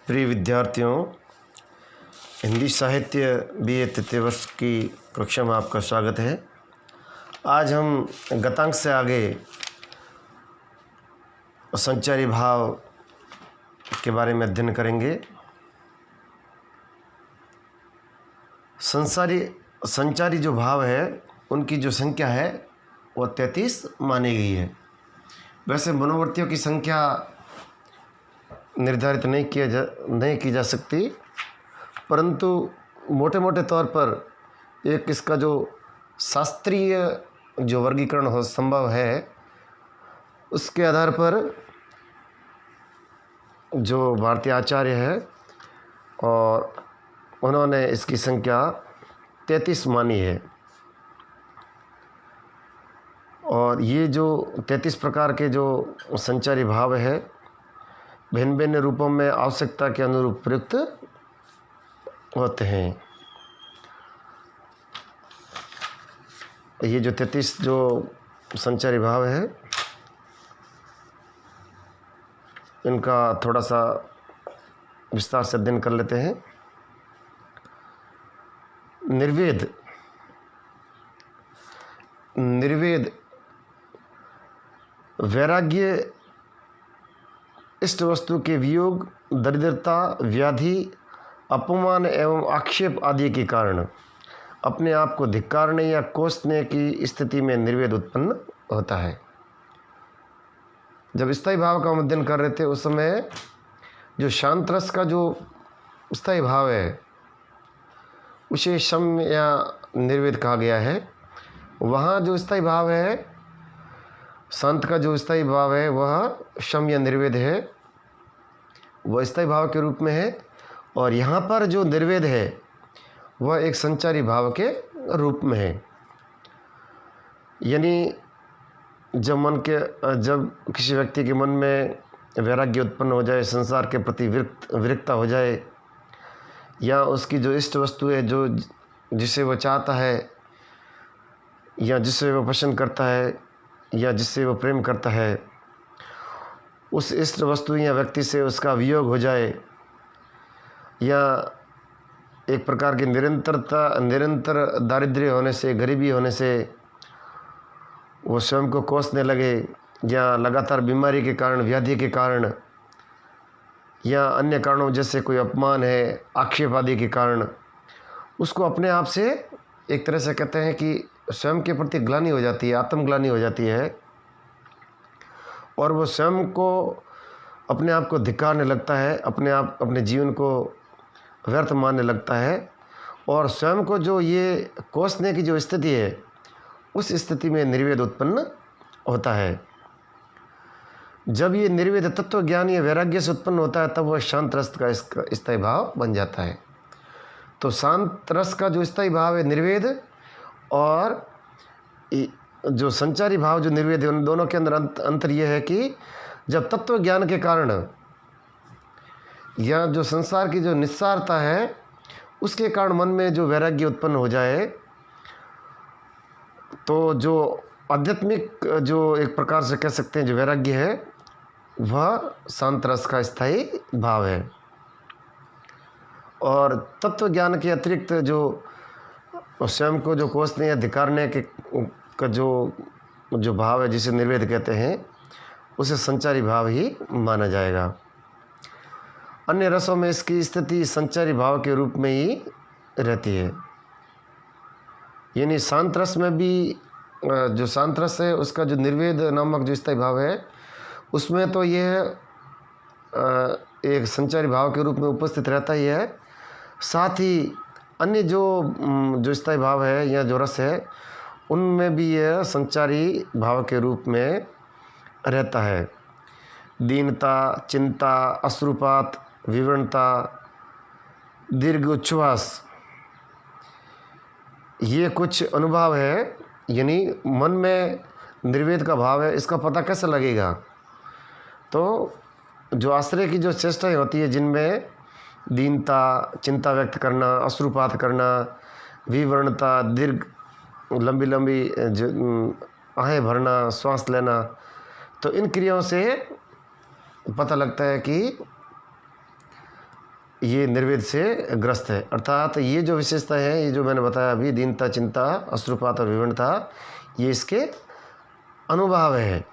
प्रिय विद्यार्थियों, हिंदी साहित्य BA तृतीय वर्ष की कक्षा में आपका स्वागत है। आज हम गतांक से आगे संचारी भाव के बारे में अध्ययन करेंगे। संचारी जो भाव है उनकी जो संख्या है वो 33 मानी गई है। वैसे मनोवर्तियों की संख्या निर्धारित नहीं की जा सकती, परंतु मोटे मोटे तौर पर एक इसका जो शास्त्रीय जो वर्गीकरण हो संभव है, उसके आधार पर जो भारतीय आचार्य है और उन्होंने इसकी संख्या 33 मानी है। और ये जो 33 प्रकार के जो संचारी भाव है भिन्न भिन्न रूपों में आवश्यकता के अनुरूप प्रयुक्त होते हैं। ये जो 33 जो संचारी भाव है इनका थोड़ा सा विस्तार से अध्ययन कर लेते हैं। निर्वेद वैराग्य, इष्ट वस्तु के वियोग, दरिद्रता, व्याधि, अपमान एवं आक्षेप आदि के कारण अपने आप को धिक्कारने या कोसने की स्थिति में निर्वेद उत्पन्न होता है। जब स्थायी भाव का हम अध्ययन कर रहे थे उस समय जो शांत रस का जो स्थायी भाव है उसे शम या निर्वेद कहा गया है। वहाँ जो स्थायी भाव है, शांत का जो स्थायी भाव है वह शम या निर्वेद है, वह स्थायी भाव के रूप में है। और यहाँ पर जो निर्वेद है वह एक संचारी भाव के रूप में है। यानी जब किसी व्यक्ति के मन में वैराग्य उत्पन्न हो जाए, संसार के प्रति विरक्ता हो जाए, या उसकी जो इष्ट वस्तु है जो जिसे वह चाहता है या जिसे वह पसंद करता है या जिससे वह प्रेम करता है, उस इष्ट वस्तु या व्यक्ति से उसका वियोग हो जाए, या एक प्रकार की निरंतर दारिद्र्य होने से, गरीबी होने से वो स्वयं को कोसने लगे, या लगातार बीमारी के कारण, व्याधि के कारण, या अन्य कारणों जैसे कोई अपमान है, आक्षेप आदि के कारण उसको अपने आप से एक तरह से कहते हैं कि स्वयं के प्रति ग्लानि हो जाती है, आत्मग्लानि हो जाती है, और वो स्वयं को अपने आप को धिक्कारने लगता है, अपने जीवन को व्यर्थ मानने लगता है, और स्वयं को जो ये कोसने की जो स्थिति है उस स्थिति में निर्वेद उत्पन्न होता है। जब ये निर्वेद तत्व ज्ञान या वैराग्य से उत्पन्न होता है तब वह शांत रस का इसका स्थायी भाव बन जाता है। तो शांत रस का जो स्थायी भाव है निर्वेद, और जो संचारी भाव जो निर्वेद है, उन दोनों के अंदर अंतर यह है कि जब तत्व ज्ञान के कारण या जो संसार की जो निस्सारता है उसके कारण मन में जो वैराग्य उत्पन्न हो जाए, तो जो आध्यात्मिक जो एक प्रकार से कह सकते हैं जो वैराग्य है वह शांत रस का स्थायी भाव है। और तत्व ज्ञान के अतिरिक्त जो स्वयं को जो कोसने या धिक्कारने के का जो भाव है जिसे निर्वेद कहते हैं, उसे संचारी भाव ही माना जाएगा। अन्य रसों में इसकी स्थिति संचारी भाव के रूप में ही रहती है। यानी शांत रस में भी जो शांत रस है उसका जो निर्वेद नामक जो स्थायी भाव है उसमें तो यह एक संचारी भाव के रूप में उपस्थित रहता ही है। साथ ही अन्य जो स्थायी भाव है या जो रस है उनमें भी यह संचारी भाव के रूप में रहता है। दीनता, चिंता, अश्रुपात, विवरणता, दीर्घ उच्छ्वास, ये कुछ अनुभव है। यानी मन में निर्वेद का भाव है, इसका पता कैसे लगेगा? तो जो आश्रय की जो चेष्टाएं होती है जिनमें दीनता, चिंता व्यक्त करना, अश्रुपात करना, विवरणता, दीर्घ लंबी जो आहें भरना, श्वास लेना, तो इन क्रियाओं से पता लगता है कि ये निर्वेद से ग्रस्त है। अर्थात ये जो विशेषता है, ये जो मैंने बताया अभी, दीनता, चिंता, अश्रुपात और विवरणता, ये इसके अनुभाव है।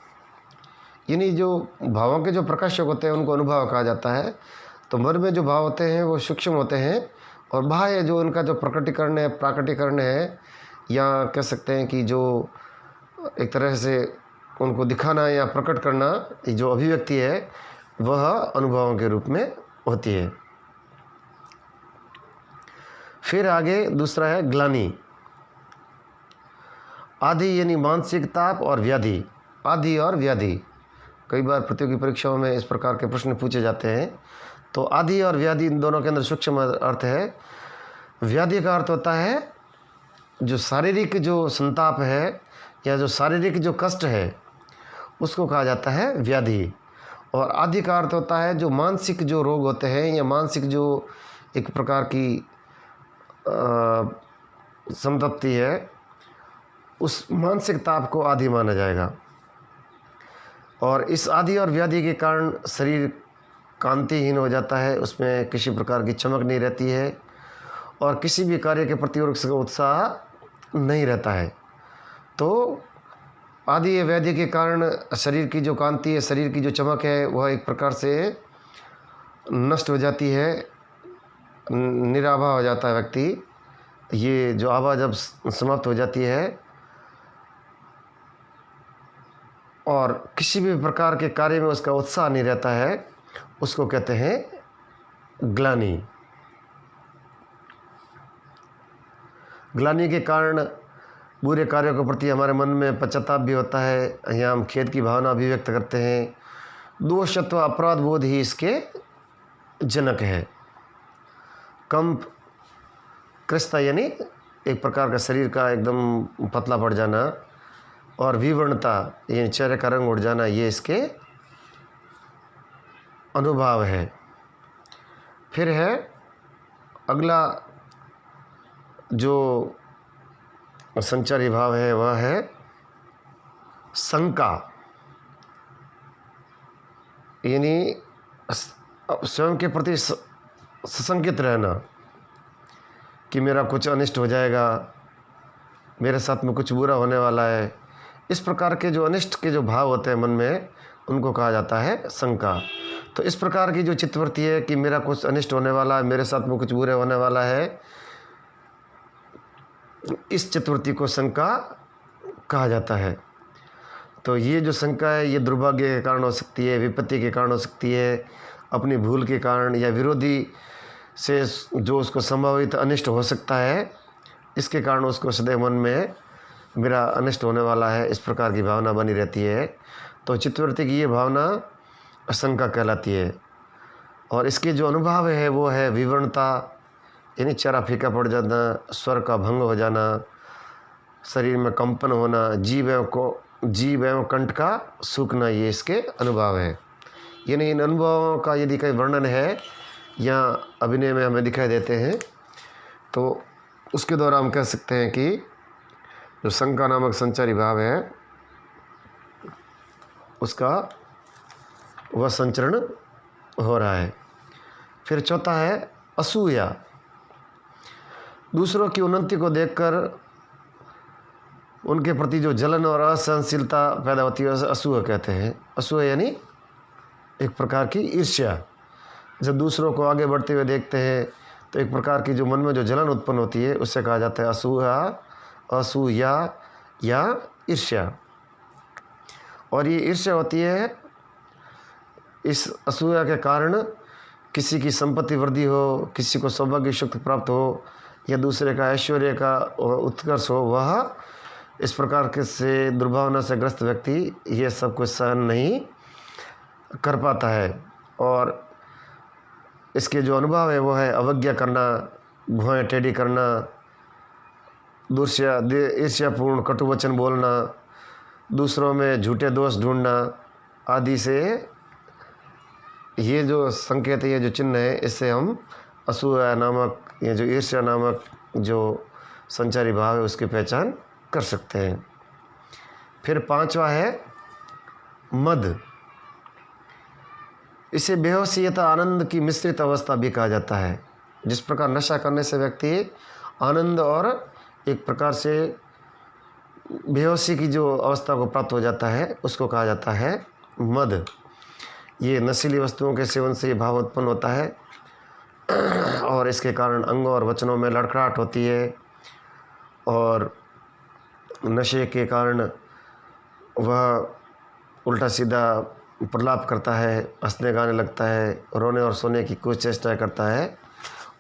यानी जो भावों के जो प्रकाशक होते हैं उनको अनुभाव कहा जाता है। तो मन में जो भाव होते हैं वो सूक्ष्म होते हैं, और बाह्य जो उनका जो प्रकटीकरण है, प्राकटीकरण है, या कह सकते हैं कि जो एक तरह से उनको दिखाना या प्रकट करना, जो अभिव्यक्ति है, वह अनुभवों के रूप में होती है। फिर आगे दूसरा है ग्लानि। आदि यानी मानसिक ताप और व्याधि। आदि और व्याधि, कई बार प्रतियोगी परीक्षाओं में इस प्रकार के प्रश्न पूछे जाते हैं। तो आदि और व्याधि, इन दोनों के अंदर सूक्ष्म अर्थ है। व्याधि का अर्थ होता है जो शारीरिक जो संताप है या जो शारीरिक जो कष्ट है, उसको कहा जाता है व्याधि। और आदि का अर्थ होता है जो मानसिक जो रोग होते हैं, या मानसिक जो एक प्रकार की संतप्ति है, उस मानसिक ताप को आदि माना जाएगा। और इस आदि और व्याधि के कारण शरीर कांतिहीन हो जाता है, उसमें किसी प्रकार की चमक नहीं रहती है, और किसी भी कार्य के प्रति उसका उत्साह नहीं रहता है। तो आदि या व्याधि के कारण शरीर की जो कांति है, शरीर की जो चमक है, वह एक प्रकार से नष्ट हो जाती है, निराभा हो जाता है व्यक्ति। ये जो आभा जब समाप्त हो जाती है और किसी भी प्रकार के कार्य में उसका उत्साह नहीं रहता है, उसको कहते हैं ग्लानि। ग्लानि के कारण बुरे कार्यों के प्रति हमारे मन में पश्चाताप भी होता है, या हम खेद की भावना भी व्यक्त करते हैं। दोष अथवा अपराध बोध ही इसके जनक है। कंप, कृष्णता यानी एक प्रकार का शरीर का एकदम पतला पड़ जाना, और विवर्णता यानी चेहरे का रंग उड़ जाना, ये इसके अनुभाव है। फिर है अगला जो संचारी भाव है, वह है शंका। यानी स्वयं के प्रति सशंकित रहना कि मेरा कुछ अनिष्ट हो जाएगा, मेरे साथ में कुछ बुरा होने वाला है। इस प्रकार के जो अनिष्ट के जो भाव होते हैं मन में, उनको कहा जाता है शंका। तो इस प्रकार की जो चित्तवृत्ति है कि मेरा कुछ अनिष्ट होने वाला है, मेरे साथ में कुछ बुरा होने वाला है, इस चित्तवृत्ति को शंका कहा जाता है। तो ये जो शंका है, ये दुर्भाग्य के कारण हो सकती है, विपत्ति के कारण हो सकती है, अपनी भूल के कारण, या विरोधी से जो उसको संभावित अनिष्ट हो सकता है, इसके कारण उसको सदैव मन में मेरा अनिष्ट होने वाला है, इस प्रकार की भावना बनी रहती है। तो चित्तवृत्ति की ये भावना शंका कहलाती है। और इसके जो अनुभव है वो है विवरणता, यानी चेहरा फीका पड़ जाना, स्वर का भंग हो जाना, शरीर में कंपन होना, जीव एवं कंठ का सूखना, ये इसके अनुभव है। यानी इन अनुभवों का यदि कोई वर्णन है या अभिनय में हमें दिखाई देते हैं, तो उसके द्वारा हम कह सकते हैं कि जो शंका नामक संचारी भाव है, उसका वह संचरण हो रहा है। फिर चौथा है असूया। दूसरों की उन्नति को देखकर उनके प्रति जो जलन और असहनशीलता पैदा होती है, उसे असूया कहते हैं। असूया यानी एक प्रकार की ईर्ष्या। जब दूसरों को आगे बढ़ते हुए देखते हैं तो एक प्रकार की जो मन में जो जलन उत्पन्न होती है, उससे कहा जाता है असूया या ईर्ष्या। और ये ईर्ष्या होती है, इस असूया के कारण किसी की संपत्ति वृद्धि हो, किसी को सौभाग्य सुख प्राप्त हो, या दूसरे का ऐश्वर्य का उत्कर्ष हो, वह इस प्रकार के से दुर्भावना से ग्रस्त व्यक्ति ये सब कुछ सहन नहीं कर पाता है। और इसके जो अनुभव है वो है अवज्ञा करना, भुआएं टेढ़ी करना, ईर्ष्यापूर्ण कटु वचन बोलना, दूसरों में झूठे दोष ढूंढना आदि से ये जो संकेत, ये जो चिन्ह है, इससे हम असूया नामक, ये जो ईर्ष्या नामक जो संचारी भाव है, उसकी पहचान कर सकते हैं। फिर पांचवा है मद। इसे बेहोशी तथा आनंद की मिश्रित अवस्था भी कहा जाता है। जिस प्रकार नशा करने से व्यक्ति आनंद और एक प्रकार से बेहोशी की जो अवस्था को प्राप्त हो जाता है, उसको कहा जाता है मद। ये नशीली वस्तुओं के सेवन से ये भाव उत्पन्न होता है और इसके कारण अंगों और वचनों में लड़खड़ाहट होती है और नशे के कारण वह उल्टा सीधा प्रलाप करता है, हंसने गाने लगता है, रोने और सोने की कुछ चेष्टा करता है।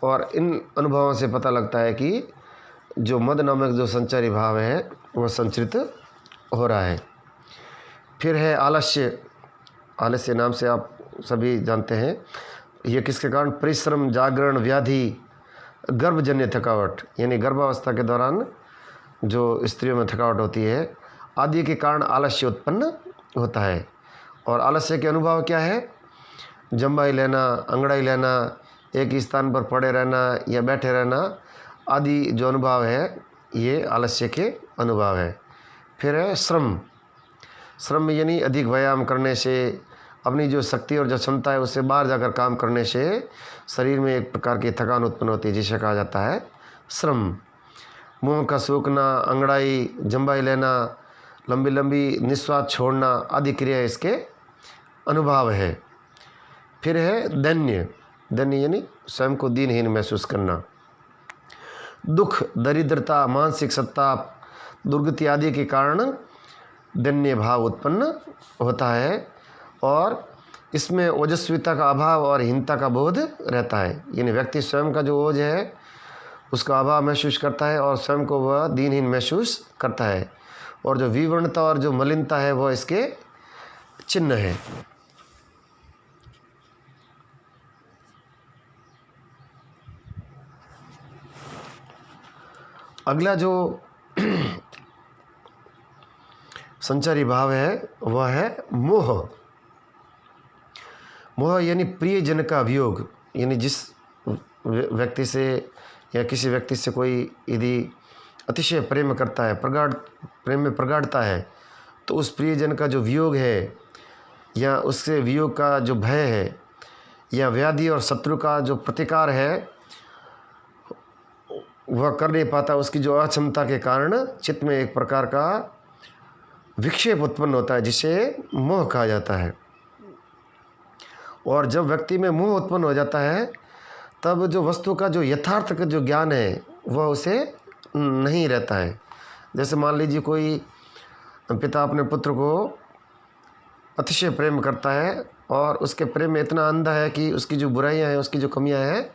और इन अनुभवों से पता लगता है कि जो मद नामक जो संचारी भाव है वह संचरित हो रहा है। फिर है आलस्य। आलस्य नाम से आप सभी जानते हैं। ये किसके कारण? परिश्रम, जागरण, व्याधि, गर्भजन्य थकावट, यानी गर्भावस्था के दौरान जो स्त्रियों में थकावट होती है आदि के कारण आलस्य उत्पन्न होता है। और आलस्य के अनुभव क्या है? जम्बाई लेना, अंगड़ाई लेना, एक ही स्थान पर पड़े रहना या बैठे रहना आदि जो अनुभव है ये आलस्य के अनुभव है। फिर है श्रम। श्रम यानी अधिक व्यायाम करने से, अपनी जो शक्ति और जो क्षमता है उससे बाहर जाकर काम करने से शरीर में एक प्रकार की थकान उत्पन्न होती है, जिसे कहा जाता है श्रम। मुंह का सूखना, अंगड़ाई, जम्बाई लेना, लंबी लंबी निश्वास छोड़ना आदि क्रिया इसके अनुभव है। फिर है दैन्य। दैन्य यानी स्वयं को दीनहीन महसूस करना। दुख, दरिद्रता, मानसिक संताप, दुर्गति आदि के कारण दैन्य भाव उत्पन्न होता है और इसमें ओजस्विता का अभाव और हीनता का बोध रहता है। यानी व्यक्ति स्वयं का जो ओज है उसका अभाव महसूस करता है और स्वयं को वह दीनहीन महसूस करता है और जो विवर्णता और जो मलिनता है वह इसके चिन्ह है। अगला जो संचारी भाव है वह है मोह। मोह यानी प्रियजन का वियोग। यानी जिस व्यक्ति से या किसी व्यक्ति से कोई यदि अतिशय प्रेम करता है, प्रगाढ़ प्रेम में प्रगाढ़ता है, तो उस प्रियजन का जो वियोग है या उससे वियोग का जो भय है या व्याधि और शत्रु का जो प्रतिकार है वह कर नहीं पाता। उसकी जो अक्षमता के कारण चित्त में एक प्रकार का विक्षेप उत्पन्न होता है, जिसे मोह कहा जाता है। और जब व्यक्ति में मोह उत्पन्न हो जाता है तब जो वस्तु का जो यथार्थ का जो ज्ञान है वह उसे नहीं रहता है। जैसे मान लीजिए कोई पिता अपने पुत्र को अतिशय प्रेम करता है और उसके प्रेम में इतना अंधा है कि उसकी जो बुराइयां हैं, उसकी जो कमियां हैं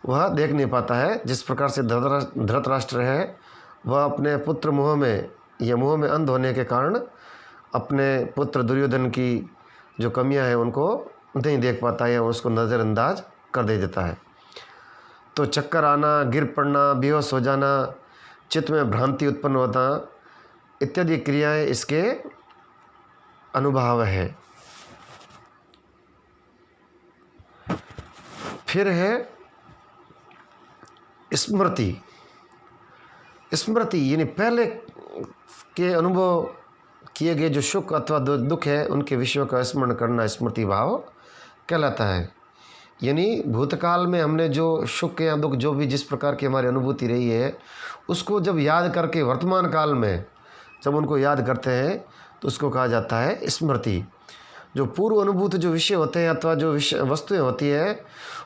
वह देख नहीं पाता है। जिस प्रकार से धृतराष्ट्र है वह अपने पुत्र मोह में या मोह में अंध होने के कारण अपने पुत्र दुर्योधन की जो कमियां हैं उनको नहीं देख पाता है या उसको नज़रअंदाज कर दे देता है। तो चक्कर आना, गिर पड़ना, बेहोश हो जाना, चित्त में भ्रांति उत्पन्न होना इत्यादि क्रियाएं इसके अनुभव है। फिर है स्मृति। स्मृति यानी पहले के अनुभव किए गए जो सुख अथवा दुख है उनके विषयों का स्मरण करना स्मृति भाव कहलाता है। यानी भूतकाल में हमने जो सुख या दुख जो भी जिस प्रकार की हमारी अनुभूति रही है उसको जब याद करके वर्तमान काल में जब उनको याद करते हैं तो उसको कहा जाता है स्मृति। जो पूर्व अनुभूत जो विषय होते हैं अथवा जो विषय वस्तुएं होती है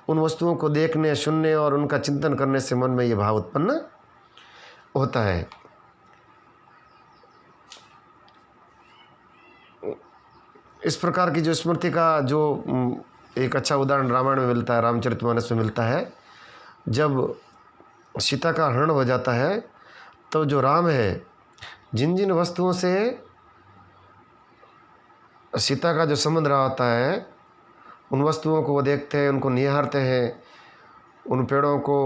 उन वस्तुओं को देखने, सुनने और उनका चिंतन करने से मन में ये भाव उत्पन्न होता है। इस प्रकार की जो स्मृति का जो एक अच्छा उदाहरण रामायण में मिलता है, रामचरितमानस में मिलता है। जब सीता का हरण हो जाता है तो जो राम है जिन जिन वस्तुओं से सीता का जो संबंध रहा होता है उन वस्तुओं को वो देखते हैं, उनको निहारते हैं, उन पेड़ों को,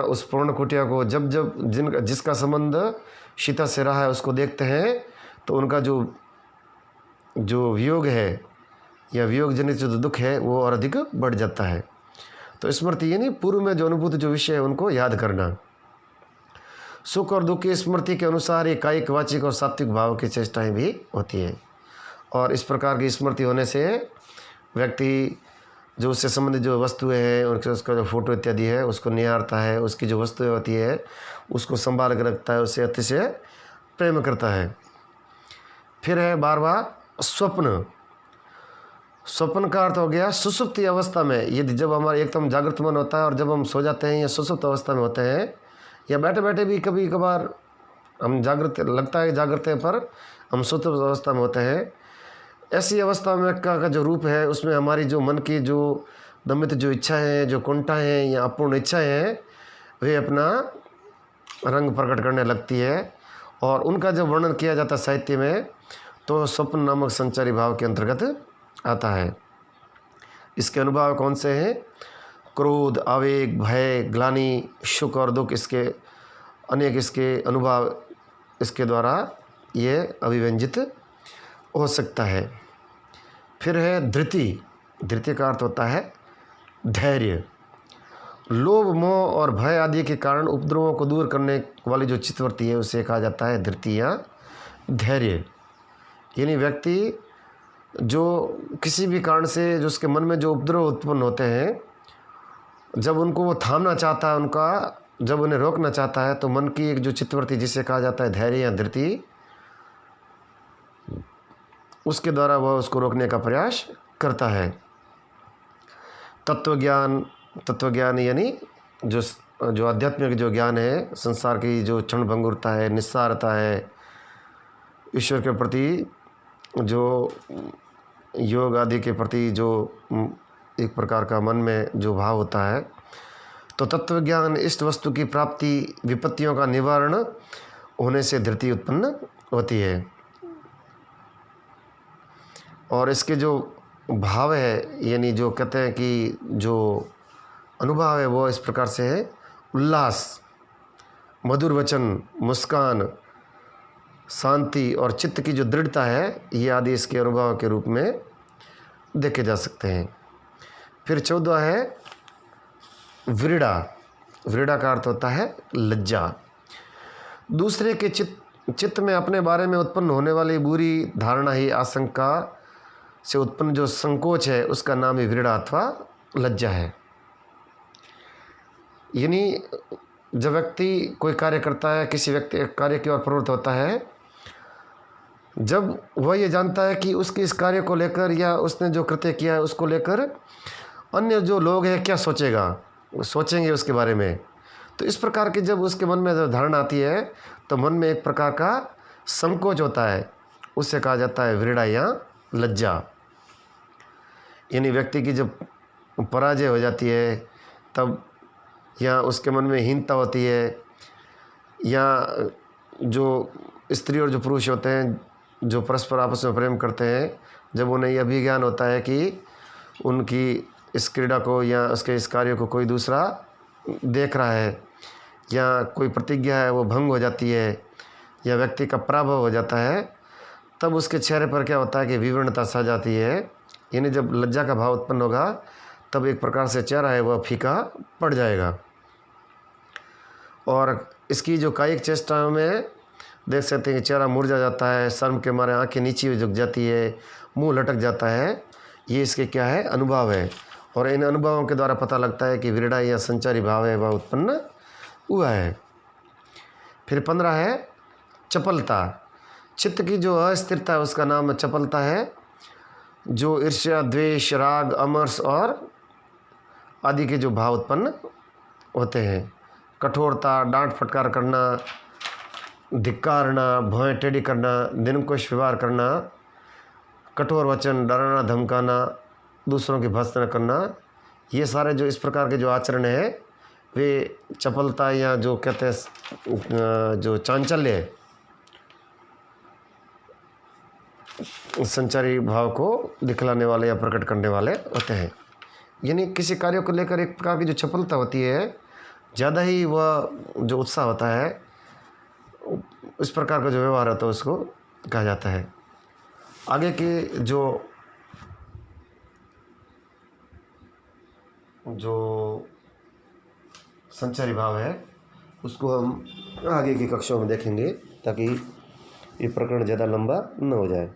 उस पूर्ण कुटिया को जब जब जिसका संबंध सीता से रहा है उसको देखते हैं तो उनका जो वियोग है या वियोग जनित जो दुख है वो और अधिक बढ़ जाता है। तो स्मृति यानी पूर्व में जो अनुभूत जो विषय है उनको याद करना। सुख और दुख की स्मृति के अनुसार ये कायिक, वाचिक और सात्विक भाव की चेष्टाएं भी होती हैं और इस प्रकार की स्मृति होने से व्यक्ति जो उससे संबंधित जो वस्तुएं हैं और उसका जो फोटो इत्यादि है उसको निहारता है, उसकी जो वस्तुएं होती है उसको संभाल कर रखता है, उससे अतिशय प्रेम करता है। फिर है 12वां स्वप्न। स्वप्न का अर्थ हो गया सुसुप्ति अवस्था में, यदि जब हमारा एकदम जागृत मन होता है और जब हम सो जाते हैं या सुसुप्त अवस्था में होते हैं या बैठे बैठे भी कभी कभार हम जागृत लगता है जागृत है पर हम सुसुप्त अवस्था में होते हैं, ऐसी अवस्था में का जो रूप है उसमें हमारी जो मन की जो दमित जो इच्छाएं हैं, जो कुंठाएं हैं या अपूर्ण इच्छाएं हैं, वे अपना रंग प्रकट करने लगती है। और उनका जब वर्णन किया जाता है साहित्य में तो स्वप्न नामक संचारी भाव के अंतर्गत आता है। इसके अनुभव कौन से हैं? क्रोध, आवेग, भय, ग्लानि, सुख और दुख, इसके अनेक इसके अनुभव इसके द्वारा ये अभिव्यंजित हो सकता है। फिर है धृति। धृति का अर्थ होता है धैर्य। लोभ, मोह और भय आदि के कारण उपद्रवों को दूर करने वाली जो चित्तवृत्ति है उसे कहा जाता है धृति या धैर्य। यानी व्यक्ति जो किसी भी कारण से जो उसके मन में जो उपद्रव उत्पन्न होते हैं, जब उनको वो थामना चाहता है, उनका जब उन्हें रोकना चाहता है, तो मन की एक जो चित्तवृत्ति जिसे कहा जाता है धैर्य या धृति, उसके द्वारा वह उसको रोकने का प्रयास करता है। तत्वज्ञान। तत्वज्ञान यानी जो आध्यात्मिक जो ज्ञान है, संसार की जो क्षणभंगुरता है, निस्सारता है, ईश्वर के प्रति जो योग आदि के प्रति जो एक प्रकार का मन में जो भाव होता है, तो तत्वज्ञान इष्ट वस्तु की प्राप्ति, विपत्तियों का निवारण होने से धृति उत्पन्न होती है। और इसके जो भाव है, यानी जो कहते हैं कि जो अनुभव है वो इस प्रकार से है: उल्लास, मधुर वचन, मुस्कान, शांति और चित्त की जो दृढ़ता है, ये आदि इसके अनुभव के रूप में देखे जा सकते हैं। फिर 14 है व्रीड़ा। व्रीड़ा का अर्थ होता है लज्जा। दूसरे के चित्त में अपने बारे में उत्पन्न होने वाली बुरी धारणा ही आशंका से उत्पन्न जो संकोच है उसका नाम ही व्रीड़ा अथवा लज्जा है। यानी जब व्यक्ति कोई कार्य करता है, किसी व्यक्ति कार्य की ओर प्रवृत्त होता है, जब वह ये जानता है कि उसके इस कार्य को लेकर या उसने जो कृत्य किया है उसको लेकर अन्य जो लोग हैं क्या सोचेंगे उसके बारे में, तो इस प्रकार की जब उसके मन में जब धारणा आती है तो मन में एक प्रकार का संकोच होता है, उससे कहा जाता है व्रीड़ा या लज्जा। यानी व्यक्ति की जब पराजय हो जाती है तब, या उसके मन में हीनता होती है, या जो स्त्री और जो पुरुष होते हैं जो परस्पर आपस में प्रेम करते हैं, जब उन्हें यह भी ज्ञान होता है कि उनकी इस क्रीड़ा को या उसके इस कार्य को कोई दूसरा देख रहा है, या कोई प्रतिज्ञा है वो भंग हो जाती है, या व्यक्ति का पराभव हो जाता है, तब उसके चेहरे पर क्या होता है कि विवरणता सा जाती है। यानी जब लज्जा का भाव उत्पन्न होगा तब एक प्रकार से चेहरा है वह फीका पड़ जाएगा। और इसकी जो कायिक चेष्टाओं में देख सकते हैं कि चेहरा मुरझा जाता है, शर्म के मारे आंखें नीचे झुक जाती है, मुंह लटक जाता है। ये इसके क्या है? अनुभव है। और इन अनुभवों के द्वारा पता लगता है कि व्रीड़ा या संचारी भाव है वह उत्पन्न हुआ है। फिर 15 है चपलता। चित्त की जो अस्थिरता है उसका नाम चपलता है। जो ईर्ष्या, द्वेष, राग, अमर्ष और आदि के जो भाव उत्पन्न होते हैं। कठोरता, डांट फटकार करना, धिक्कारना, भौं टेढ़ी करना, निरंकुश व्यवहार करना, कठोर वचन, डराना, धमकाना, दूसरों की भर्त्सना करना, ये सारे जो इस प्रकार के जो आचरण है वे चपलता या जो कहते हैं जो चांचल्य है, संचारी भाव को दिखलाने वाले या प्रकट करने वाले होते हैं। यानी किसी कार्य को लेकर एक प्रकार की जो चपलता होती है, ज़्यादा ही वह जो उत्साह होता है, इस प्रकार का जो व्यवहार होता है उसको कहा जाता है। आगे के जो संचारी भाव है उसको हम आगे की कक्षाओं में देखेंगे ताकि ये प्रकरण ज़्यादा लंबा न हो जाए।